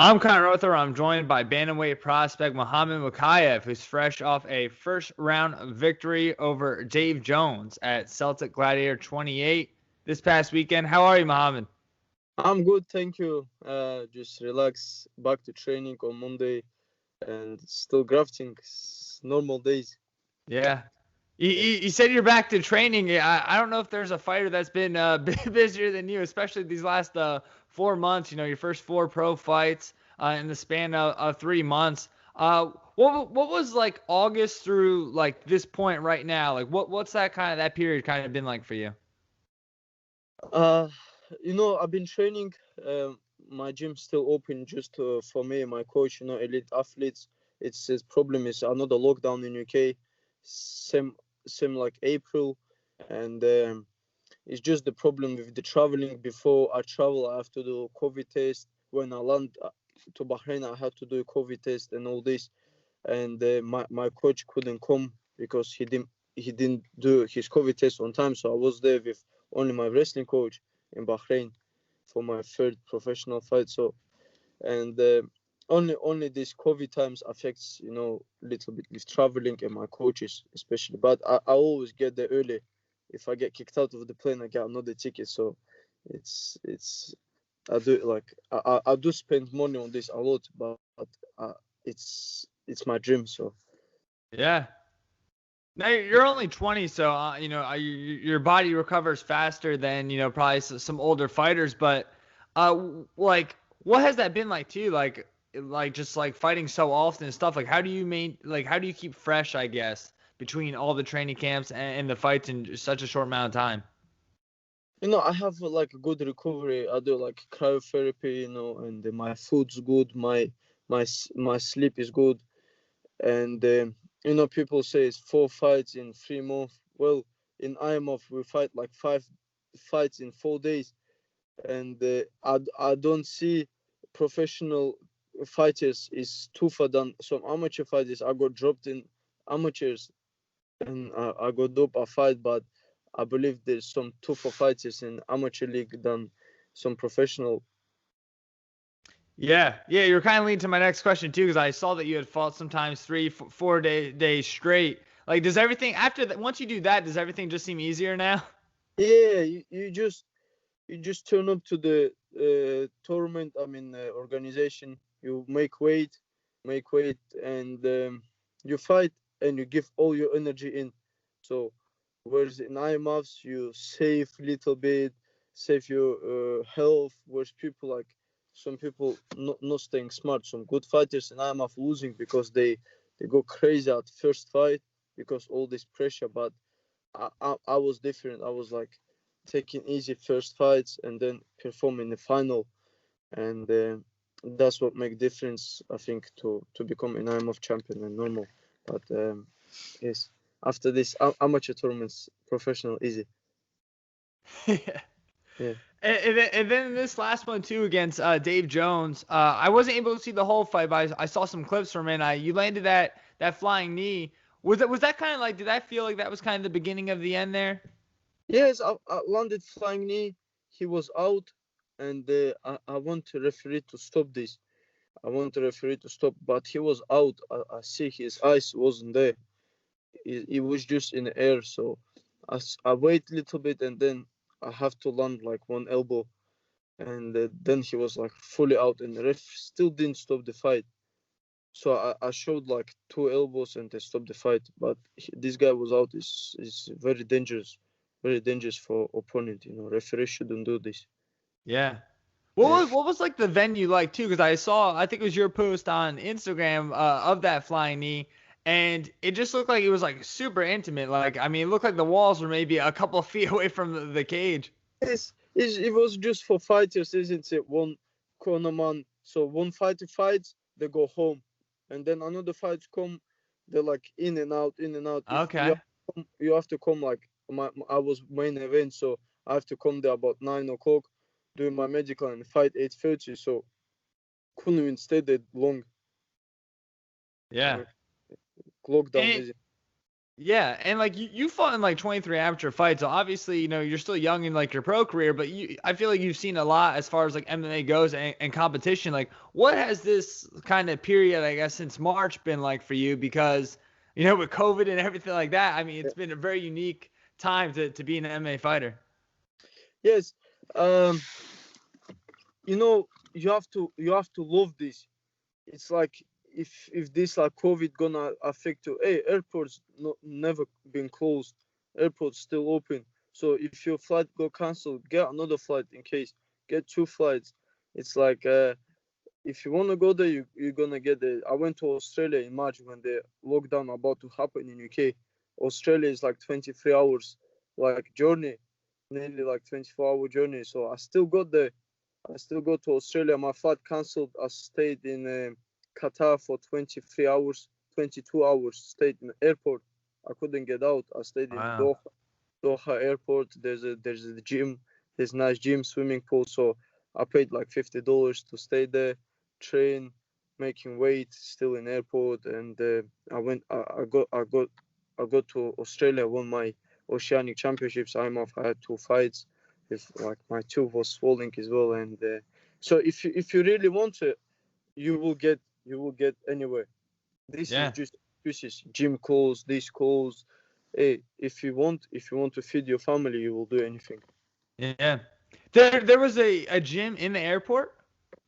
I'm Connor Rother. I'm joined by bantamweight prospect Mahammad Mokaev, who's fresh off a first-round victory over Dave Jones at Celtic Gladiator 28 this past weekend. How are you, Mahammad? I'm good, thank you. Just relax, back to training on Monday, and still grafting. Normal days. Yeah. You, Yeah. you, you said you're back to training. Yeah, I don't know if there's a fighter that's been busier than you, especially these last 4 months. Your first four pro fights in the span of 3 months. What was like August through like this point right now? Like what's that period kind of been like for you? Uh, I've been training. My gym's still open just for me and my coach. Elite athletes. It's his problem is another lockdown in UK. Same, same like April, and it's just the problem with the traveling. Before I travel, I have to do COVID test. When I land to Bahrain, I had to do a COVID test and all this. And my coach couldn't come because he didn't do his COVID test on time. So I was there with only my wrestling coach in Bahrain for my third professional fight. So and only this COVID times affects little bit with traveling and my coaches especially. But I always get there early. If I get kicked out of the plane, I get another ticket. So it's I do like I do spend money on this a lot, but it's my dream. So Yeah. Now you're only 20, so your body recovers faster than probably some older fighters. But like, what has that been like to you? Like just like fighting so often and stuff. Like, how do you keep fresh? I guess between all the training camps and the fights in such a short amount of time. I have like a good recovery. I do like cryotherapy, and my food's good. My sleep is good, and people say it's 4 fights in 3 months. Well, in IMF we fight like 5 fights in 4 days, and I don't see professional fighters is tougher than some amateur fighters. I got dropped in amateurs, and I got up a fight, but I believe there's some tougher fighters in amateur league than some professional. Yeah, you're kind of leading to my next question too, because I saw that you had fought sometimes 4 days straight. Like, does everything after that? Once you do that, does everything just seem easier now? Yeah, you just turn up to the tournament. I mean, organization. You make weight, and you fight, and you give all your energy in. So, whereas in IMFs you save little bit, save your health. Whereas some people not staying smart. Some good fighters in IMF losing because they go crazy at first fight because all this pressure. But I was different. I was like taking easy first fights and then perform in the final, and that's what make difference. I think to become an IMF champion and normal. But yes, after this amateur tournaments, professional easy. Yeah. Yeah. And then this last one too against Dave Jones, I wasn't able to see the whole fight, but I saw some clips from it. You landed that flying knee. Was that kind of like? Did I feel like that was kind of the beginning of the end there? Yes, I landed flying knee. He was out, and I want the referee to stop this. I want the referee to stop, but he was out. I see his eyes wasn't there. It was just in the air. So I wait a little bit, and then I have to land like one elbow, and then he was like fully out, and the ref still didn't stop the fight. So I showed like two elbows, and they stopped the fight. But this guy was out. Is very dangerous for opponent. Referee shouldn't do this. Yeah. Yeah. What was like the venue like too? Because I think it was your post on Instagram of that flying knee, and it just looked like it was like super intimate. Like I mean, it looked like the walls were maybe a couple of feet away from the cage. It was just for fighters, isn't it? One corner man. So one fighter fights, they go home, and then another fights come, they're like in and out, in and out. If Okay. you have to come like I was main event, so I have to come there about 9 o'clock, doing my medical and fight 8:30. So couldn't even stay there long. Yeah. Like lockdown, And is it? Yeah, and like you fought in like 23 amateur fights, so obviously, you're still young in like your pro career, but I feel like you've seen a lot as far as like MMA goes and competition. Like, what has this kind of period, I guess, since March been like for you? Because, with COVID and everything like that, I mean, Yeah. it's been a very unique time to be an MMA fighter. Yes. Um, you have to love this. It's like if this like COVID gonna affect you. Hey, airports never been closed. Airports still open. So if your flight go cancelled, get another flight in case. Get two flights. It's like if you wanna go there, you're gonna get there. I went to Australia in March when the lockdown about to happen in UK. Australia is like 23 hours like journey, nearly like 24-hour journey. So I still got there. I still go to Australia. My flight cancelled. I stayed in Qatar for 23 hours, 22 hours. Stayed in the airport. I couldn't get out. I stayed in Wow. Doha airport. There's a gym. There's nice gym, swimming pool. So I paid like $50 to stay there, train, making weight, still in airport. And I went. I got to Australia. Won my Oceanic Championships. I had two fights. If like my tooth was swelling as well, and so if you really want to, you will get anywhere. This is Yeah. just excuses. Gym calls, this calls. Hey, if you want to feed your family, you will do anything. Yeah. There was a gym in the airport.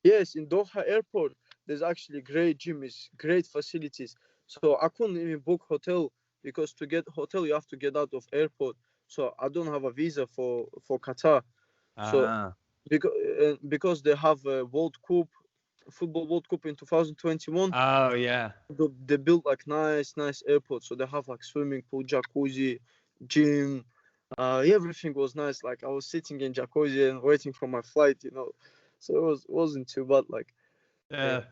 Yes, in Doha Airport, there's actually great gyms, great facilities. So I couldn't even book hotel because to get hotel you have to get out of airport. So I don't have a visa for Qatar. So Ah. because they have a World Cup, football World Cup in 2021, Oh yeah. they built like nice airport. So they have like swimming pool, jacuzzi, gym. Everything was nice. Like I was sitting in jacuzzi and waiting for my flight. So it wasn't too bad. Like yeah. Yeah.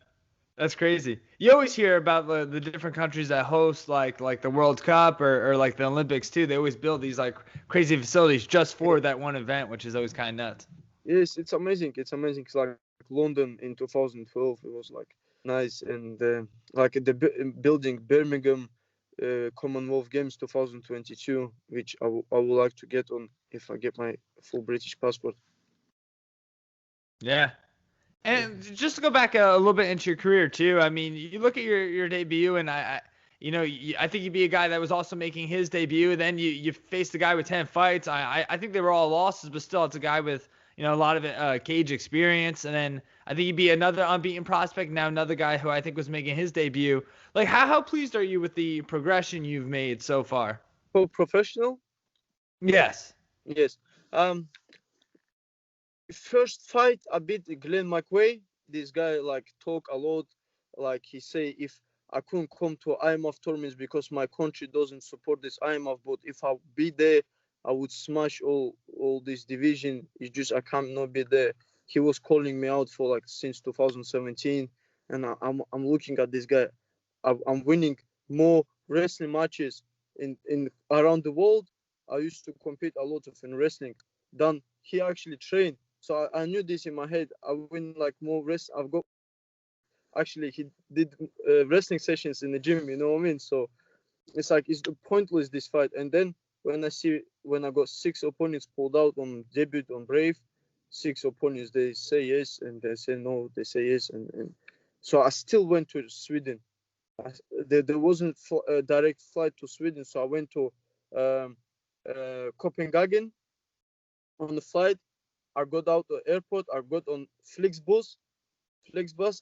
That's crazy. You always hear about the different countries that host like the World Cup or like the Olympics too. They always build these like crazy facilities just for that one event, which is always kind of nuts. Yes, it's amazing. It's amazing. It's like London in 2012. It was like nice and like the building Birmingham Commonwealth Games 2022, which I would like to get on if I get my full British passport. Yeah. Yeah. And just to go back a little bit into your career too, I mean, you look at your debut, and I think you'd be a guy that was also making his debut. And then you faced a guy with 10 fights. I think they were all losses, but still, it's a guy with a lot of cage experience. And then I think you'd be another unbeaten prospect. Now another guy who I think was making his debut. Like, how pleased are you with the progression you've made so far? For professional, Yes. yes. Um, First fight I beat Glenn McWay. This guy like talk a lot. Like he say if I couldn't come to IMF tournaments because my country doesn't support this IMF, but if I be there, I would smash all this division. It's just I can't not be there. He was calling me out for like since 2017, and I'm looking at this guy. I'm winning more wrestling matches in around the world. I used to compete a lot of in wrestling than he actually trained. So I knew this in my head. I win like more rest. I've got actually he did wrestling sessions in the gym. You know what I mean? So it's like it's pointless this fight. And then when I got six opponents pulled out on debut on Brave, six opponents they say yes and they say no. They say yes and so I still went to Sweden. There wasn't a direct flight to Sweden, so I went to um, Copenhagen on the flight. I got out the airport. I got on Flixbus,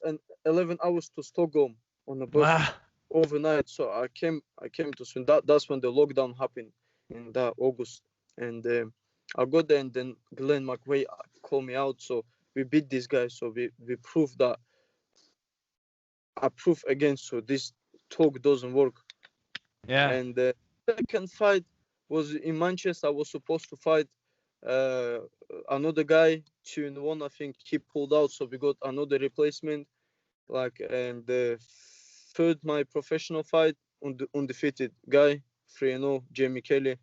and 11 hours to Stockholm on the bus Wow. overnight. So I came to Sweden. That's when the lockdown happened in that August, and I got there, and then Glenn McWay called me out. So we beat this guy. So we proved that I prove again. So this talk doesn't work. Yeah. And the second fight was in Manchester. I was supposed to fight uh, another guy 2-1. I think he pulled out, so we got another replacement. Like and the third my professional fight, undefeated guy 3-0, Jamie Kelly,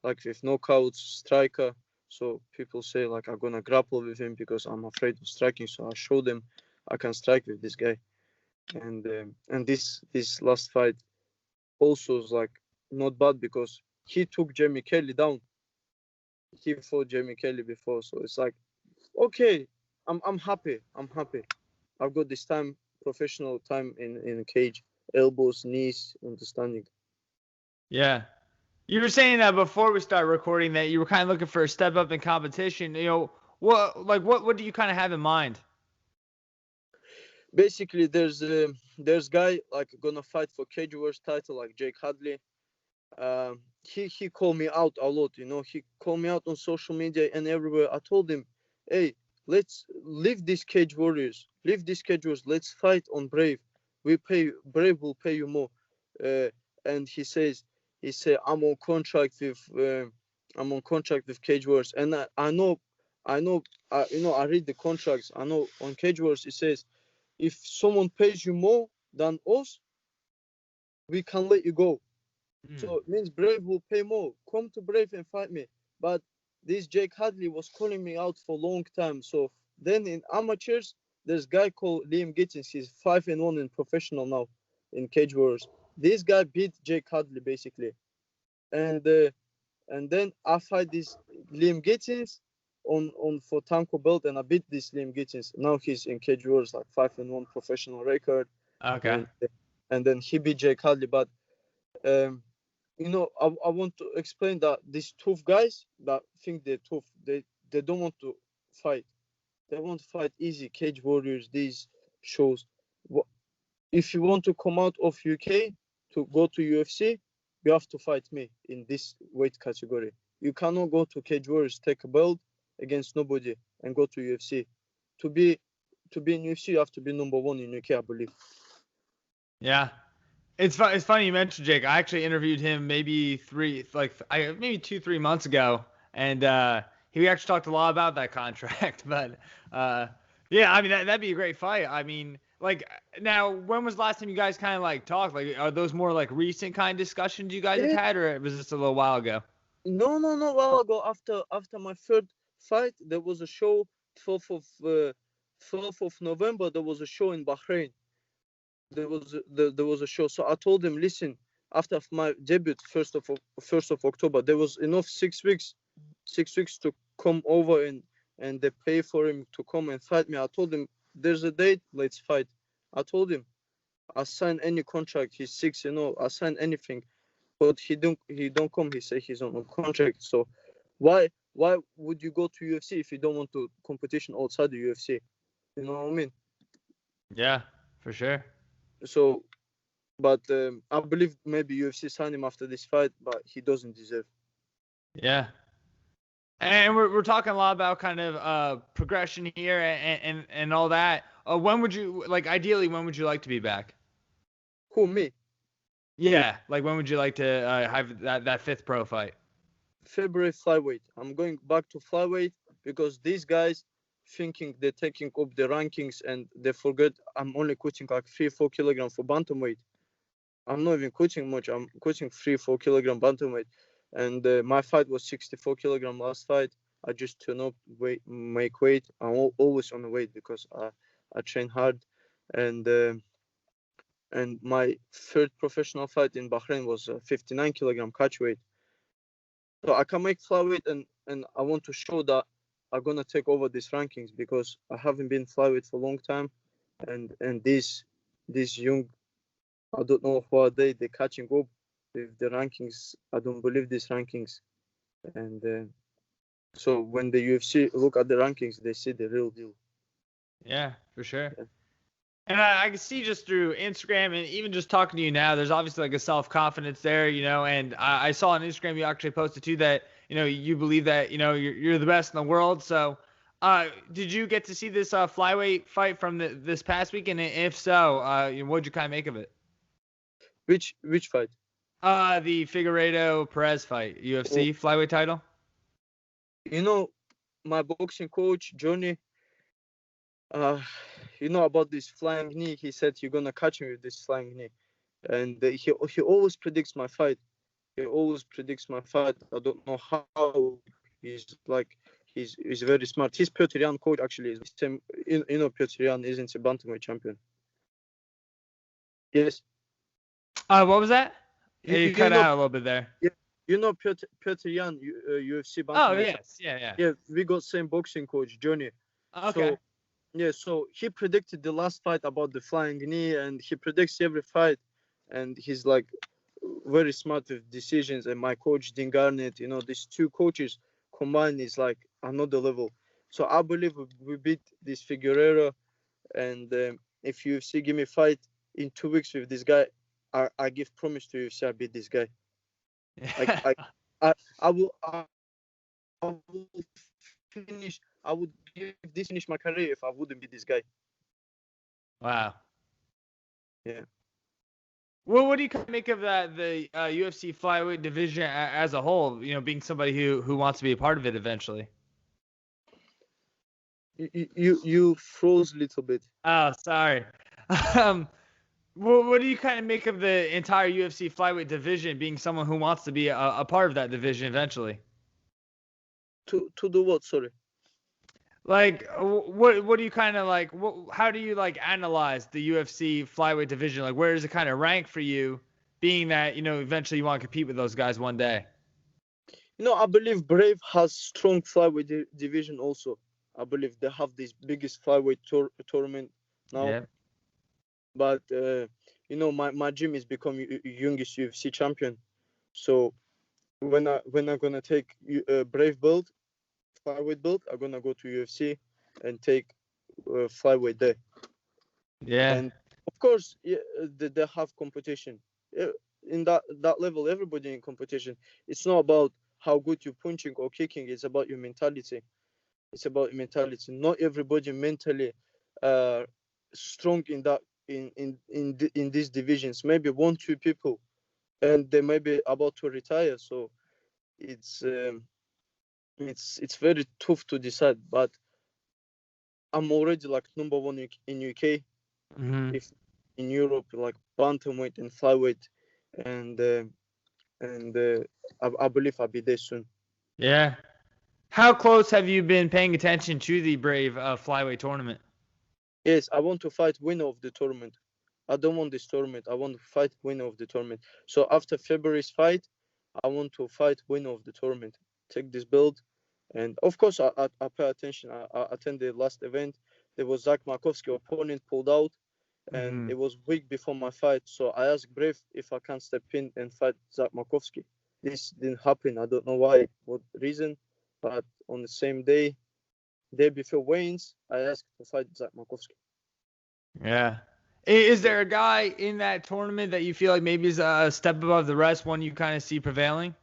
like with knockouts, striker. So people say like I'm gonna grapple with him because I'm afraid of striking. So I showed them I can strike with this guy. And this last fight also was like not bad because he took Jamie Kelly down. He fought Jamie Kelly before, so it's like, okay, I'm happy. I'm happy. I've got this time, professional time in cage, elbows, knees, understanding. Yeah. You were saying that before we started recording that you were kind of looking for a step up in competition. What do you kind of have in mind? Basically, there's guy like gonna fight for cage warriors title like Jake Hadley. He called me out a lot. He called me out on social media and everywhere. I told him, hey, let's leave these cage warriors. Leave these cage warriors. Let's fight on Brave. Brave will pay you more. And he said, I'm on contract with Cage Warriors, and I know, I read the contracts. I know on Cage Warriors it says, if someone pays you more than us, we can let you go. So it means Brave will pay more. Come to Brave and fight me. But this Jake Hadley was calling me out for a long time. So then in amateurs, there's a guy called Liam Gittins. He's 5-1 in professional now in Cage Warriors. This guy beat Jake Hadley basically. And then I fight this Liam Gittins on for Tanko belt, and I beat this Liam Gittins. Now he's in Cage Warriors, like 5-1 professional record. Okay. And then he beat Jake Hadley. But I want to explain that these tough guys that think they're tough, they don't want to fight. They want to fight easy. Cage Warriors, these shows. If you want to come out of UK to go to UFC, you have to fight me in this weight category. You cannot go to Cage Warriors, take a belt against nobody, and go to UFC. To be in UFC, you have to be number one in UK, I believe. Yeah. It's funny you mentioned Jake. I actually interviewed him maybe 2-3 months ago, and he actually talked a lot about that contract. But yeah, I mean that'd be a great fight. I mean, like, now, when was the last time you guys kind of like talked? Like, are those more like recent kind of discussions you guys have had, or was this a little while ago? No, a while ago. After my third fight, there was a show. 12th of November, there was a show in Bahrain. There was a show. So I told him, listen, after my debut, 1st of October, there was enough 6 weeks to come over, and they pay for him to come and fight me. I told him, there's a date, let's fight. I told him, I sign any contract. He's 6, I sign anything, but he don't come. He say he's on a contract. So why would you go to UFC if you don't want to competition outside the UFC? You know what I mean? Yeah, for sure. So, but I believe maybe UFC signed him after this fight, but he doesn't deserve. Yeah. And we're talking a lot about kind of progression here and all that. When would you ideally? When would you like to be back? Who, me? Yeah, like when would you like to have that fifth pro fight? February flyweight. I'm going back to flyweight because these guys thinking they're taking up the rankings and they forget I'm only cutting like 3-4 kilograms for bantamweight. I'm not even cutting much. I'm cutting 3-4 kilogram bantamweight, and my fight was 64 kilogram last fight. I just turn up make weight. I'm always on the weight because I train hard, and my third professional fight in Bahrain was 59 kilogram catch weight. So I can make flyweight, and I want to show that I'm gonna take over these rankings because I haven't been flyweight for a long time, and these young, I don't know who are they're catching up with the rankings. I don't believe these rankings, and so when the UFC look at the rankings, they see the real deal. Yeah, for sure. Yeah. And I can see just through Instagram and even just talking to you now, there's obviously like a self-confidence there, and I saw on Instagram you actually posted too that, you believe that, you're the best in the world. So did you get to see this flyweight fight from this past weekend? And if so, what'd you kind of make of it? Which fight? The Figueiredo Perez fight, UFC flyweight title. My boxing coach, Johnny, about this flying knee. He said you're gonna catch me with this flying knee, and he always predicts my fight. He always predicts my fight. I don't know how. He's very smart. His Puerto Rican coach actually is the same. Puerto Rican isn't a bantamweight champion. Yes. What was that? Hey, you You cut know, out a little bit there. you know Peter Yan, UFC Oh bantamweight. yes, yeah. Yeah, we got same boxing coach, Johnny. Okay. So yeah, so he predicted the last fight about the flying knee, and he predicts every fight, and he's like very smart with decisions. And my coach Dean Garnett, these two coaches combined is like another level. So I believe we beat this Figueroa, and if UFC give me fight in 2 weeks with this guy, I give promise to UFC I beat this guy. Like I will finish. I would give this finish my career if I wouldn't beat this guy. Wow. Yeah. Well, what do you kind of make of that the UFC flyweight division as a whole? Being somebody who wants to be a part of it eventually. You froze a little bit. Oh, sorry. Um, what do you kind of make of the entire UFC flyweight division being someone who wants to be a part of that division eventually? To do what? Sorry. Like, what do you kind of like? How do you like analyze the UFC flyweight division? Like, where does it kind of rank for you, being that eventually you want to compete with those guys one day? I believe Brave has strong flyweight division also. I believe they have this biggest flyweight tournament now. Yeah. But my gym is become youngest UFC champion. So when I'm gonna take Brave belt, flyweight belt, I'm gonna go to UFC and take flyweight there. Yeah. And of course, yeah, they have competition. In that level, everybody in competition. It's not about how good you're punching or kicking. It's about your mentality. It's about your mentality. Not everybody mentally strong in that in these divisions. Maybe 1-2 people, and they may be about to retire. So it's it's very tough to decide. But I'm already like number one in UK. Mm-hmm. If in Europe, like bantamweight and flyweight, and I believe I'll be there soon. Yeah. How close have you been paying attention to the Brave flyweight tournament? Yes, I want to fight winner of the tournament. I don't want this tournament. I want to fight winner of the tournament. So after February's fight, I want to fight winner of the tournament. Take this belt, and of course I pay attention. I attended the last event. There was Zach Markovsky opponent pulled out, and Mm-hmm. it was week before my fight. So I asked Brave if I can step in and fight Zach Markovsky. This didn't happen. I don't know why, what reason, but on the same day before weigh-ins, I asked to fight Zach Markovsky. Yeah. Is there a guy in that tournament that you feel like maybe is a step above the rest, one you kind of see prevailing?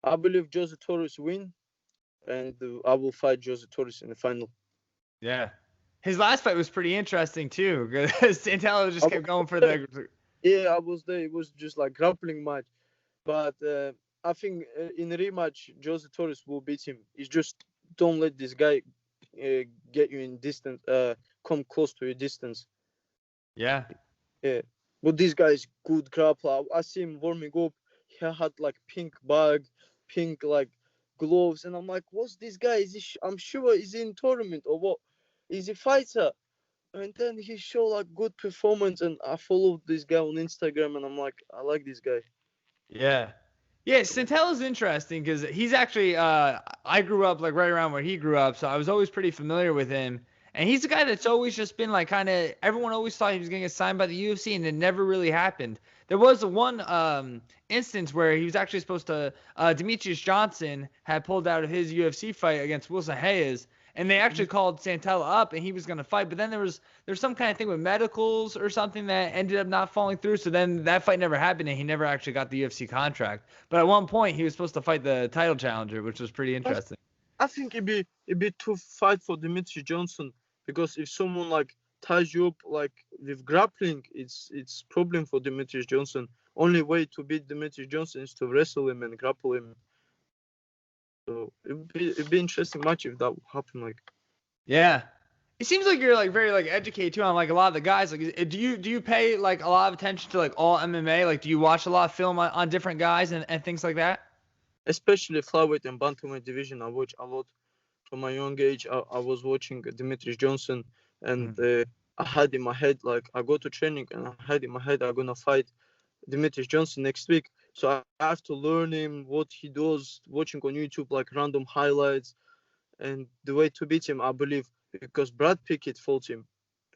I believe Jose Torres win, and I will fight Jose Torres in the final. Yeah. His last fight was pretty interesting too, because Santella just kept going for the. Yeah, I was there. It was just like grappling match, but I think in the rematch, Jose Torres will beat him. It's just don't let this guy get you in distance, come close to your distance. Yeah. Yeah, but this guy is good grappler. I see him warming up. He had like pink bag, pink like gloves, and I'm like, what's this guy? Is he? I'm sure he's in tournament or what? Is he fighter? And then he showed like good performance, and I followed this guy on Instagram, and I'm like, I like this guy. Yeah. Yeah, Santella's interesting because he's actually I grew up like right around where he grew up, so I was always pretty familiar with him. And he's a guy that's always just been like kind of everyone always thought he was gonna get signed by the UFC, and it never really happened. There was one instance where he was actually supposed to Demetrius Johnson had pulled out of his UFC fight against Wilson Hayes, and they actually called Santella up and he was gonna fight, but then there's some kind of thing with medicals or something that ended up not falling through. So then that fight never happened and he never actually got the UFC contract. But at one point he was supposed to fight the title challenger, which was pretty interesting. I think it'd be tough fight for Demetrius Johnson, because if someone like ties you up like with grappling, it's problem for Demetrius Johnson. Only way to beat Demetrius Johnson is to wrestle him and grapple him. So it'd be interesting match if that would happen. Like, Yeah. It seems like you're like very like educated too on like a lot of the guys. Like, do you pay like a lot of attention to like all MMA? Like, do you watch a lot of film on different guys and things like that? especially flyweight and bantamweight division, I watch a lot from my young age. I was watching Demetrius Johnson, and I had in my head like I go to training and I had in my head I'm gonna fight Demetrius Johnson next week. So I have to learn him, what he does, watching on YouTube like random highlights, and the way to beat him, I believe, because Brad Pickett fought him,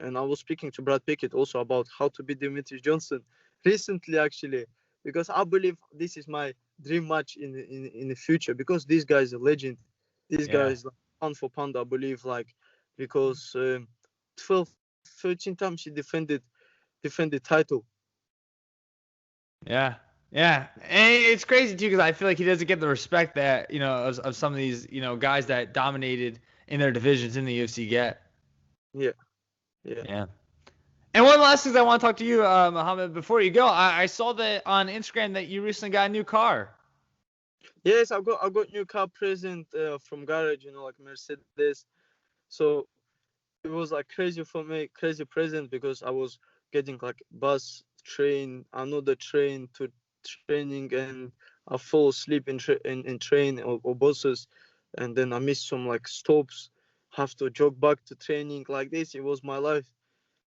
and I was speaking to Brad Pickett also about how to beat Demetrius Johnson recently, actually, because I believe this is my dream match in the future, because this guy is a legend. This guy Yeah. is like pound for pound, I believe, like because 12, 13 times he defended title. Yeah. Yeah. And it's crazy too because I feel like he doesn't get the respect that, of some of these, guys that dominated in their divisions in the UFC get. Yeah, yeah. Yeah. And one last thing I want to talk to you, Muhammad, before you go. I saw that on Instagram that you recently got a new car. Yes, I got new car present from garage, like Mercedes. So it was like crazy for me, crazy present, because I was getting like bus, train, another train to training, and I fall asleep in train or buses, and then I missed some like stops, have to jog back to training like this. It was my life,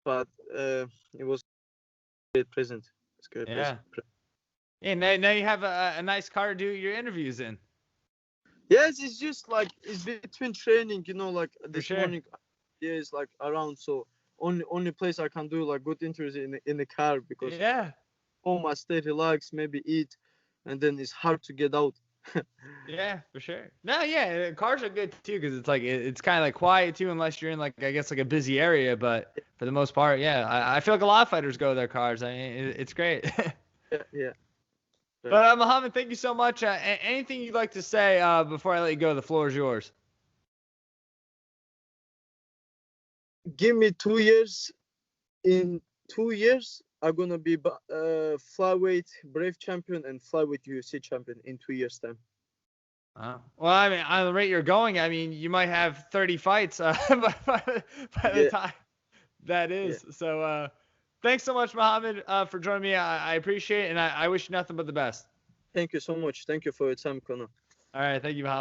but it was a great present. It's a great Yeah. present. Yeah. Now you have a nice car to do your interviews in. Yes, it's just like it's between training, like For this sure. morning. Yeah, it's like around, so only place I can do like good interviews in the car, because Yeah. home I stay relaxed, maybe eat, and then it's hard to get out. Yeah, for sure. No, yeah, cars are good too because it's like it's kind of like quiet too, unless you're in like I guess like a busy area. But for the most part, yeah, I feel like a lot of fighters go their cars. I mean, it's great. Yeah, yeah. Right. But Muhammad, thank you so much. Anything you'd like to say before I let you go? The floor is yours. Give me 2 years. In 2 years, I'm gonna be flyweight brave champion and flyweight UFC champion in 2 years time. Well, I mean, on the rate you're going, I mean, you might have 30 fights by the Yeah, time that yeah. is. So, thanks so much, Muhammad, for joining me. I appreciate it, and I wish you nothing but the best. Thank you so much. Thank you for your time, Connor. All right, thank you, Muhammad.